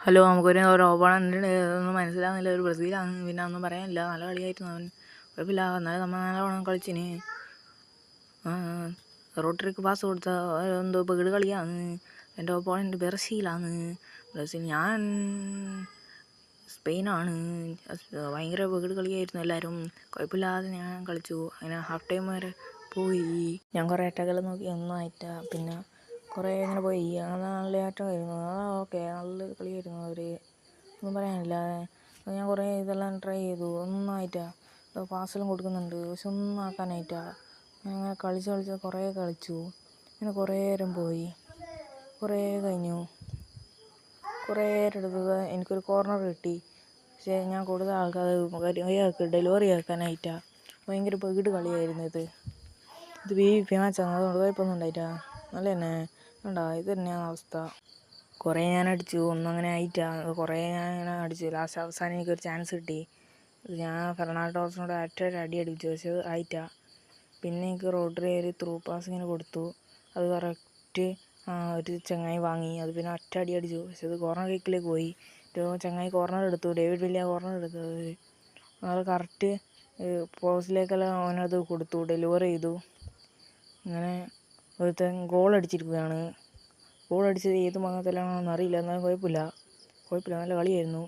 Hello നമുക്കൊരു opponent ഒന്നും മനസ്സിലാകുന്നില്ല. ഒരു ബ്രസീലാണ്. പിന്നെ ഒന്നും പറയാനില്ല. നല്ല കളിയായിരുന്നു അവൻ. കുഴപ്പമില്ല. എന്നാലും നമ്മൾ നല്ലവണ്ണം കളിച്ചിന്. റോട്ടറിക്ക് പാസ് കൊടുത്ത എന്തോ പെകിട് കളിയാണ്. എൻ്റെ ഓപ്പോണൻ്റ് ബ്രസീലാണ്. ഞാൻ സ്പെയിനാണ്. ഭയങ്കര പെകിട് കളിയായിരുന്നു എല്ലാവരും. കുഴപ്പമില്ലാതെ ഞാൻ കളിച്ചു. അങ്ങനെ ഹാഫ് ടൈം വരെ പോയി. ഞാൻ കുറേ അറ്റാക്കെല്ലാം നോക്കി, ഒന്നും ആയിട്ടാ. പിന്നെ കുറേ ഇങ്ങനെ പോയി. നല്ല ആട്ടമായിരുന്നു. ഓക്കെ, നല്ലൊരു കളിയായിരുന്നു. ഒന്നും പറയാനില്ല. ഞാൻ കുറേ ഇതെല്ലാം ട്രൈ ചെയ്തു. ഒന്നും ആയിട്ടാ. പാസ്സെല്ലാം കൊടുക്കുന്നുണ്ട്, പക്ഷെ ഒന്നും ആക്കാനായിട്ടാ. അങ്ങനെ കളിച്ച് കുറേ കളിച്ചു. അങ്ങനെ കുറേ നേരം പോയി. കുറേ കഴിഞ്ഞു. കുറേ എടുത്തത് എനിക്കൊരു കോർണർ കിട്ടി. പക്ഷേ ഞാൻ കൂടുതൽ ആൾക്കാർ ഡെലിവറി ആക്കാനായിട്ടാ. ഭയങ്കര പെകിട് കളിയായിരുന്നു ഇത് മാച്ചാണ്. അതുകൊണ്ട് കുഴപ്പമൊന്നും ഉണ്ടായിട്ടാ. നല്ല തന്നെ ഉണ്ടാ. ഇത് തന്നെയാണ് അവസ്ഥ. കുറേ ഞാൻ അടിച്ചു, ഒന്നും അങ്ങനെ ആയിട്ടാ. കുറേ ഞാൻ ഇങ്ങനെ അടിച്ചു. ലാസ്റ്റ് അവസാനം എനിക്കൊരു ചാൻസ് കിട്ടി. ഞാൻ ഫെർണാണ്ടോസിനോട് അടി അടിച്ചു, പക്ഷെ ആയിട്ടാ. പിന്നെ എനിക്ക് റോഡ്രി ഒരു ത്രൂ പാസ് ഇങ്ങനെ കൊടുത്തു. അത് കറക്റ്റ് ഒരു ചങ്ങായി വാങ്ങി. അത് പിന്നെ അടി അടിച്ചു, പക്ഷെ അത് കോർണർ കിക്കിലേക്ക് പോയി. ചങ്ങായി കോർണർ എടുത്തു. ഡേവിഡ് വില്ല കോർണർ എടുത്തത്. അത് കറക്റ്റ് പോസ്റ്റിലേക്കെല്ലാം അവനത് കൊടുത്തു, ഡെലിവറി ചെയ്തു. അങ്ങനെ ഒരുത്തൻ ഗോൾ അടിച്ചിരിക്കുകയാണ്. ഗോൾ അടിച്ചത് ഏത് ഭാഗത്തിലാണെന്ന് അറിയില്ല. എന്നാലും കുഴപ്പമില്ല. നല്ല കളിയായിരുന്നു.